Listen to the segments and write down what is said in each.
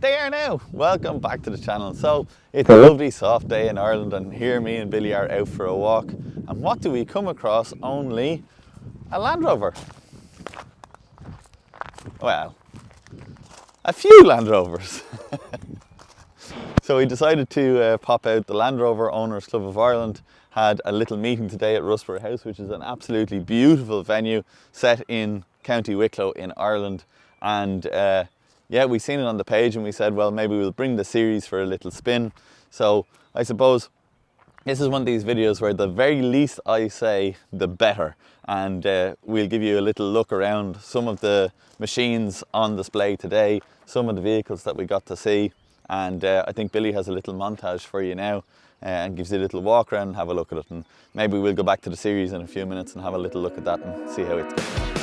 There now, welcome back to the channel. So it's a lovely soft day in Ireland and here me and Billy are out for a walk, and what do we come across? Only a Land Rover. Well, a few Land Rovers. So we decided to pop out. The Land Rover Owners Club of Ireland had a little meeting today at Rusborough House, which is an absolutely beautiful venue set in County Wicklow in Ireland. And yeah, we seen it on the page and we said, well, maybe we'll bring the series for a little spin. So I suppose this is one of these videos where the very least I say, the better. And we'll give you a little look around some of the machines on display today, some of the vehicles that we got to see. And I think Billy has a little montage for you now and gives you a little walk around and have a look at it. And maybe we'll go back to the series in a few minutes and have a little look at that and see how it's going.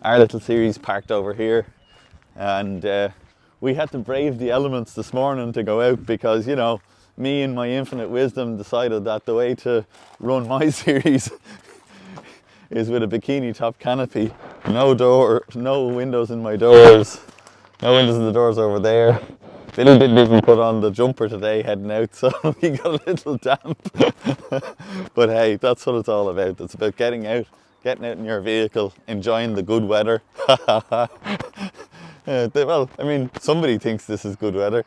Our little series parked over here, and we had to brave the elements this morning to go out because, you know, me in my infinite wisdom decided that the way to run my series is with a bikini top canopy, no door, no windows in my doors, no windows in the doors over there. Billy didn't even put on the jumper today heading out, so he got a little damp. But hey, that's what it's all about. It's about getting out in your vehicle, enjoying the good weather. Well, I mean, somebody thinks this is good weather.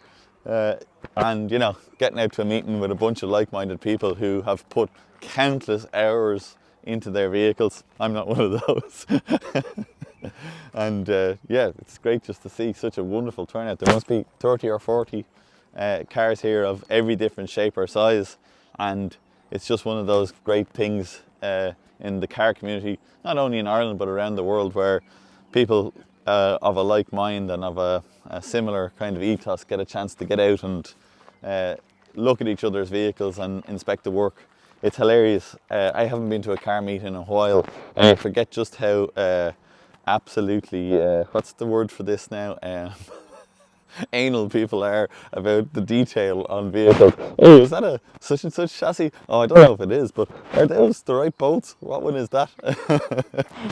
And, you know, getting out to a meeting with a bunch of like-minded people who have put countless hours into their vehicles. I'm not one of those. And yeah, it's great just to see such a wonderful turnout. There must be 30 or 40 cars here of every different shape or size. And it's just one of those great things in the car community, not only in Ireland but around the world, where people of a like mind and of a similar kind of ethos get a chance to get out and look at each other's vehicles and inspect the work. It's hilarious. I haven't been to a car meet in a while, and I forget just how absolutely, what's the word for this now? Anal people are about the detail on vehicles. Oh, is that a such and such chassis? Oh, I don't know if it is, but are those the right bolts? What one is that?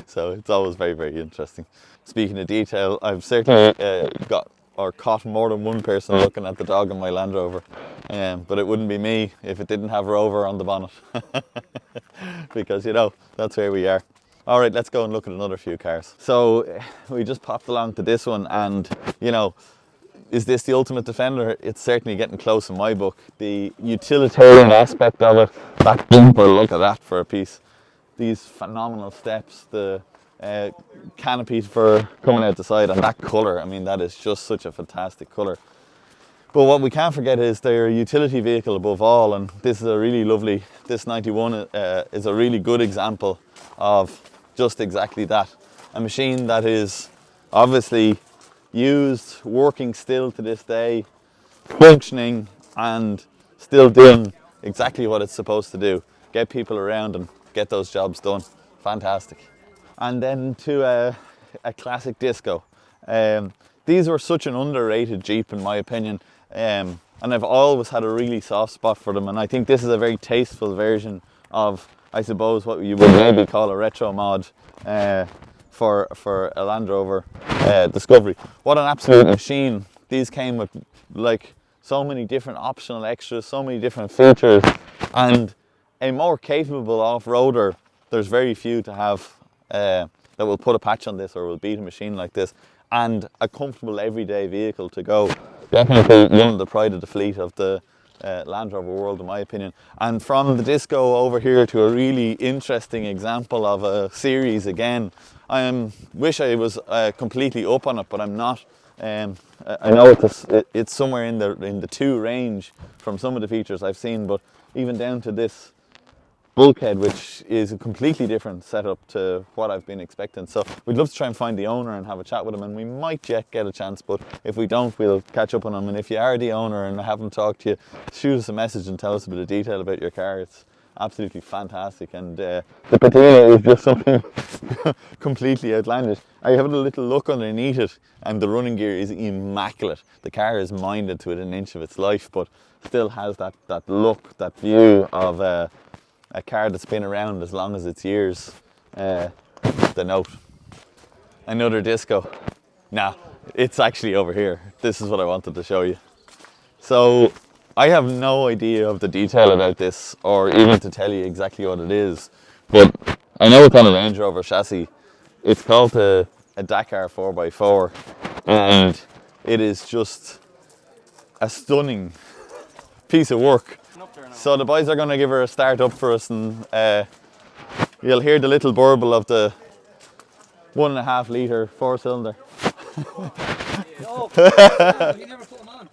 So it's always very, very interesting. Speaking of detail, I've certainly caught more than one person looking at the dog in my Land Rover, but it wouldn't be me if it didn't have Rover on the bonnet. Because, you know, that's where we are. All right, let's go and look at another few cars. So we just popped along to this one, and, you know, is this the ultimate defender? It's certainly getting close in my book. The utilitarian aspect of it, that bumper, look at that for a piece. These phenomenal steps, the canopy for coming out the side, and that colour, I mean, that is just such a fantastic colour. But what we can't forget is they're a utility vehicle above all, and this is a really lovely, this 91 is a really good example of just exactly that. A machine that is obviously used, working still to this day, functioning and still doing exactly what it's supposed to do. Get people around and get those jobs done. Fantastic. And then to a classic disco. These were such an underrated Jeep in my opinion, and I've always had a really soft spot for them, and I think this is a very tasteful version of, I suppose, what you would maybe call a retro mod for a Land Rover Discovery. What an absolute machine. These came with like so many different optional extras, so many different features, and a more capable off-roader, there's very few to have that will put a patch on this or will beat a machine like this, and a comfortable everyday vehicle to go. Definitely one of the pride of the fleet of the Land Rover world, in my opinion. And from the disco over here to a really interesting example of a series again. I wish I was completely up on it, but I'm not. I know it's somewhere in the 2 range from some of the features I've seen, but even down to this bulkhead, which is a completely different setup to what I've been expecting. So we'd love to try and find the owner and have a chat with him, and we might yet get a chance, but if we don't, we'll catch up on him. And if you are the owner and I haven't talked to you, shoot us a message and tell us a bit of detail about your car. It's absolutely fantastic, and the patina is just something completely outlandish. I have a little look underneath it, and the running gear is immaculate. The car is minded to within an inch of its life, but still has that look, that view of a car that's been around as long as its years. The note. Another disco. Nah, it's actually over here. This is what I wanted to show you. So I have no idea of the detail about this, or even to tell you exactly what it is, but I know it's on a Range Rover chassis. It's called a Dakar 4x4, and it is just a stunning piece of work. So the boys are going to give her a start up for us, and you'll hear the little burble of the 1.5 litre 4-cylinder. Oh, you never put them on.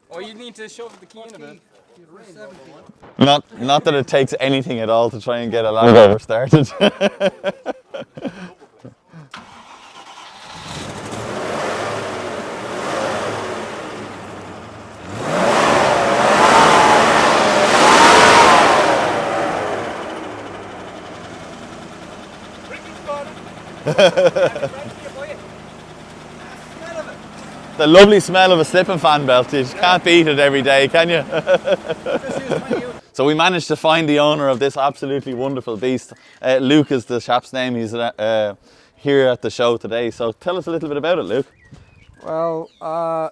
Oh, you need to shove the key in a bit. Not that it takes anything at all to try and get a Land Rover started. The lovely smell of a slipping fan belt. You can't beat it every day, can you? So we managed to find the owner of this absolutely wonderful beast. Luke is the chap's name. He's here at the show today. So tell us a little bit about it, Luke. Well,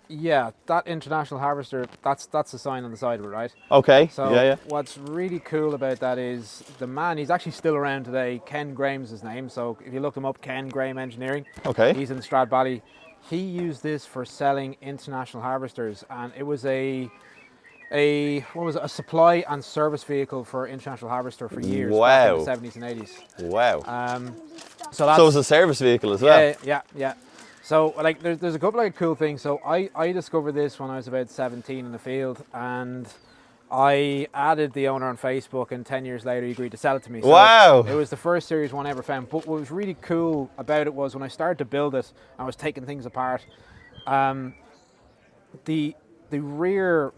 yeah, that International Harvester, that's the sign on the side of it, right? Okay, So yeah. what's really cool about that is the man, he's actually still around today. Ken Graham's his name. So if you look him up, Ken Graham Engineering. Okay. He's in Strat Valley. He used this for selling International Harvesters, and it was a supply and service vehicle for International Harvester for years. Wow. Back in the 70s and 80s. Wow. So that's, So it was a service vehicle as well? Yeah. So like there's a couple of cool things. So I discovered this when I was about 17 in the field, and I added the owner on Facebook, and 10 years later he agreed to sell it to me. So wow. It was the first Series 1 I ever found. But what was really cool about it was when I started to build it, I was taking things apart. The rear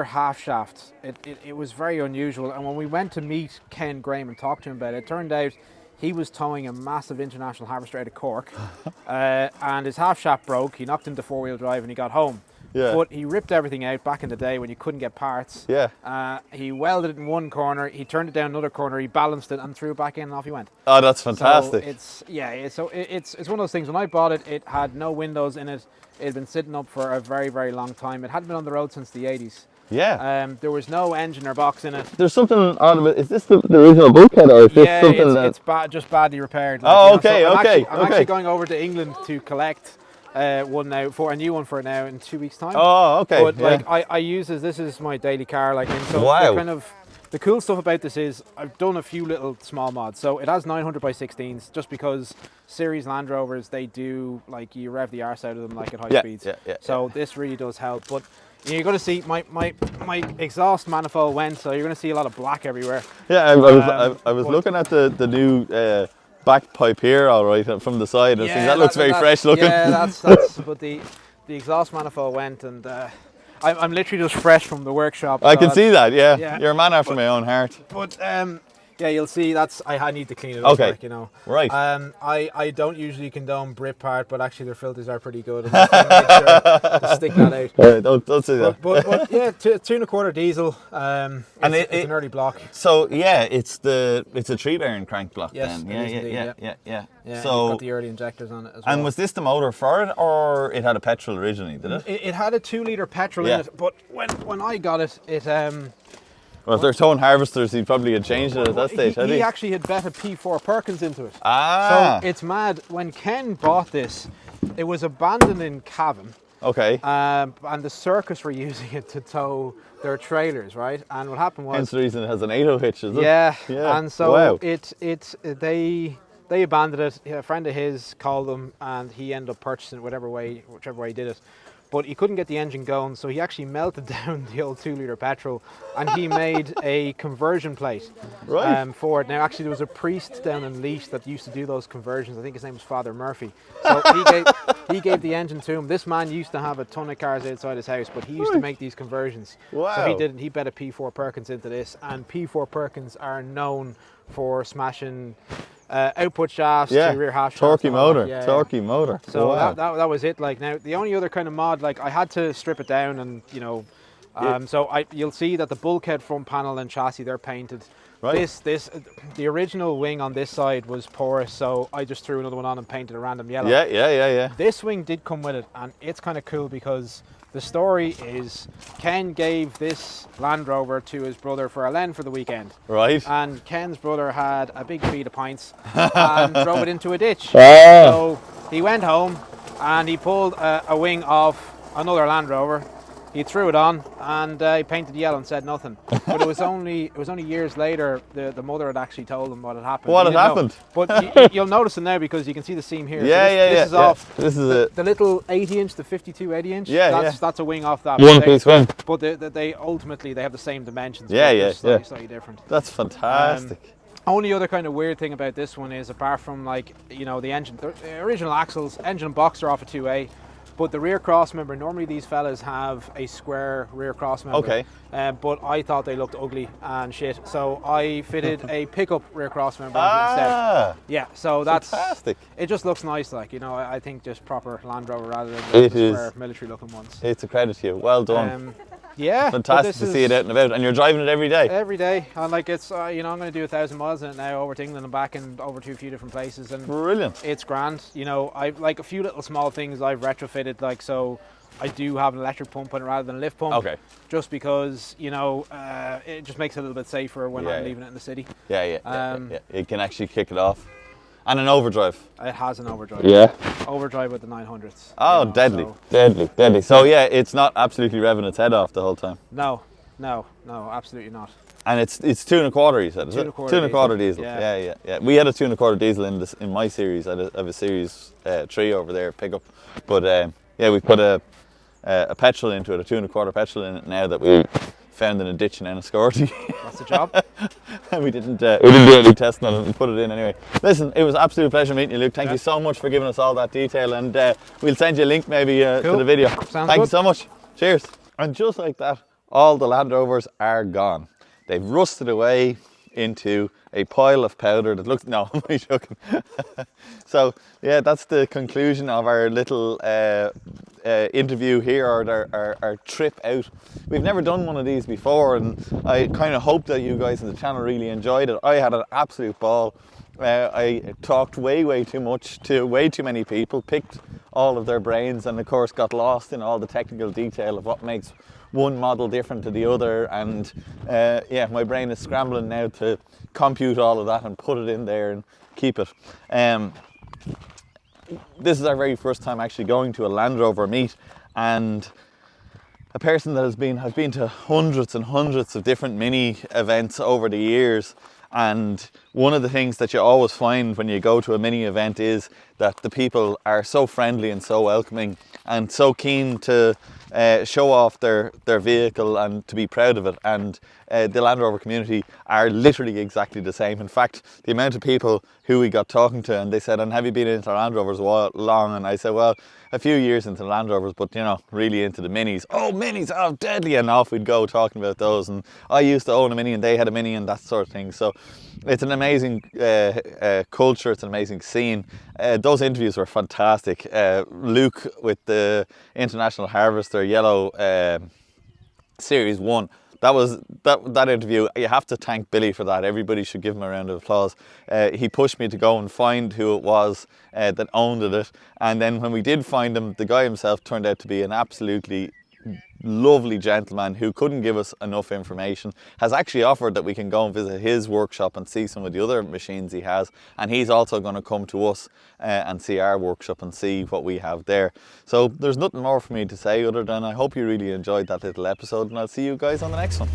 half shaft, it was very unusual. And when we went to meet Ken Graham and talk to him about it, it turned out he was towing a massive International Harvester out of Cork, and his half shaft broke. He knocked into 4-wheel drive and he got home. Yeah. But he ripped everything out back in the day when you couldn't get parts. Yeah. He welded it in one corner, he turned it down another corner, he balanced it and threw it back in, and off he went. Oh, that's fantastic. So it's one of those things. When I bought it, it had no windows in it. It had been sitting up for a very, very long time. It hadn't been on the road since the 80s. Yeah. There was no engine or box in it. There's something odd about it. Is this the original bulkhead, or is this something it's just badly repaired. Oh, so okay. I'm actually going over to England to collect one now, for a new one for it now in 2 weeks' time. Oh, okay. But like I use this is my daily car. Like, and so wow. The cool stuff about this is I've done a few little small mods. So it has 900 by 16s, just because series Land Rovers, they do, like, you rev the arse out of them like at high speeds. So this really does help. But you're going to see my exhaust manifold went, so you're going to see a lot of black everywhere. Yeah, I was looking at the new back pipe here, all right, from the side. And that looks very fresh looking. Yeah, that's but the exhaust manifold went, and I'm literally just fresh from the workshop. I can see that. Yeah. You're a man after my own heart. But yeah, you'll see I need to clean it up. Okay. Like, you know. Right. I don't usually condone Brit part, but actually their filters are pretty good. And I make sure to stick that out. Don't say that. But yeah, 2.25 diesel. It's an early block. So yeah, it's a 3-bearing crank block. Yes. Then. Yeah. Yeah. So you've got the early injectors on it as well. And was this the motor for it, or it had a petrol originally? Did it? It had a 2-litre petrol in it, but when I got it, well, if they're towing harvesters, he probably had changed it at that stage, had he? He actually had bet a P4 Perkins into it. Ah. So it's mad. When Ken bought this, it was abandoned in Cavan. Okay. And the circus were using it to tow their trailers, right? And what happened was... Hence the reason it has an 8.0 hitch, is it? Yeah. And so wow. they they abandoned it. A friend of his called them, and he ended up purchasing it whichever way he did it. But he couldn't get the engine going, so he actually melted down the old 2-litre petrol, and he made a conversion plate for it. Now, actually, there was a priest down in Leash that used to do those conversions. I think his name was Father Murphy. So he gave the engine to him. This man used to have a ton of cars outside his house, but he used to make these conversions. Wow. So he bet a P4 Perkins into this, and P4 Perkins are known for smashing output shafts to rear half shafts. Torquey motor. So wow. that was it. Like, now the only other kind of mod, like, I had to strip it down, and so you'll see that the bulkhead front panel and chassis, they're painted. Right. The original wing on this side was porous, so I just threw another one on and painted a random yellow. Yeah. This wing did come with it, and it's kind of cool because the story is Ken gave this Land Rover to his brother for a len for the weekend. Right. And Ken's brother had a big feed of pints and drove it into a ditch. Oh. So he went home and he pulled a wing off another Land Rover. He threw it on and he painted yellow and said nothing. But it was only years later the mother had actually told him what had happened. What had happened? But you'll notice it now because you can see the seam here. This is off. This is the little 80-inch, the 52 80-inch. That's a wing off that. One piece wing. But they ultimately have the same dimensions. Slightly different. That's fantastic. Only other kind of weird thing about this one is, apart from, like, the engine, the original axles, engine and box are off a 2A. But the rear cross member, normally these fellas have a square rear cross member. Okay. But I thought they looked ugly and shit, so I fitted a pickup rear cross member instead. Yeah, so that's fantastic. It just looks nice, like, I think just proper Land Rover rather than the square military-looking ones. It's a credit to you. Well done. Yeah, fantastic to see it out and about, and you're driving it every day. Every day, and like it's I'm going to do 1,000 miles in it now, over to England and back, and over to a few different places. And brilliant. It's grand. I've like a few little small things I've retrofitted, like, so I do have an electric pump in it rather than a lift pump. Okay. Just because it just makes it a little bit safer when I'm leaving it in the city. Yeah. You can actually kick it off. And an overdrive. It has an overdrive. Yeah. Overdrive with the 900s. Oh, deadly. So yeah, it's not absolutely revving its head off the whole time. No, absolutely not. And it's 2 1/4, you said, is it? 2 2 1/4 diesel. Yeah. We had a 2 1/4 diesel in my series. I have a series 3 over there, pickup. But we put a petrol into it, a 2 1/4 petrol in it now that we found in a ditch in Enniscorthy. That's the job. we didn't do any testing on it and put it in anyway. Listen, it was an absolute pleasure meeting you, Luke. Thank you so much for giving us all that detail, and we'll send you a link maybe to the video. Thank you so much. Cheers. And just like that, all the Land Rovers are gone. They've rusted away into a pile of powder that looks... No, I'm joking. So, yeah, that's the conclusion of our little interview here, or our trip out. We've never done one of these before, and I kind of hope that you guys on the channel really enjoyed it. I had an absolute ball. I talked way too much to way too many people, picked all of their brains, and of course got lost in all the technical detail of what makes one model different to the other, and my brain is scrambling now to compute all of that and put it in there and keep it. This is our very first time actually going to a Land Rover meet, and a person that has been to hundreds and hundreds of different mini events over the years. And one of the things that you always find when you go to a mini event is that the people are so friendly and so welcoming and so keen to show off their vehicle and to be proud of it. And the Land Rover community are literally exactly the same. In fact, the amount of people who we got talking to, and they said, "And have you been into Land Rovers long?" And I said, "Well, a few years into Land Rovers, but really into the minis." "Oh, minis, oh, deadly." And off we'd go talking about those. And I used to own a mini and they had a mini and that sort of thing. So it's an amazing culture, it's an amazing scene. Those interviews were fantastic. Luke with the International Harvester Yellow Series 1. That interview, you have to thank Billy for that. Everybody should give him a round of applause. He pushed me to go and find who it was that owned it. And then when we did find him, the guy himself turned out to be an absolutely lovely gentleman who couldn't give us enough information, has actually offered that we can go and visit his workshop and see some of the other machines he has, and he's also going to come to us and see our workshop and see what we have there. So there's nothing more for me to say other than I hope you really enjoyed that little episode, and I'll see you guys on the next one.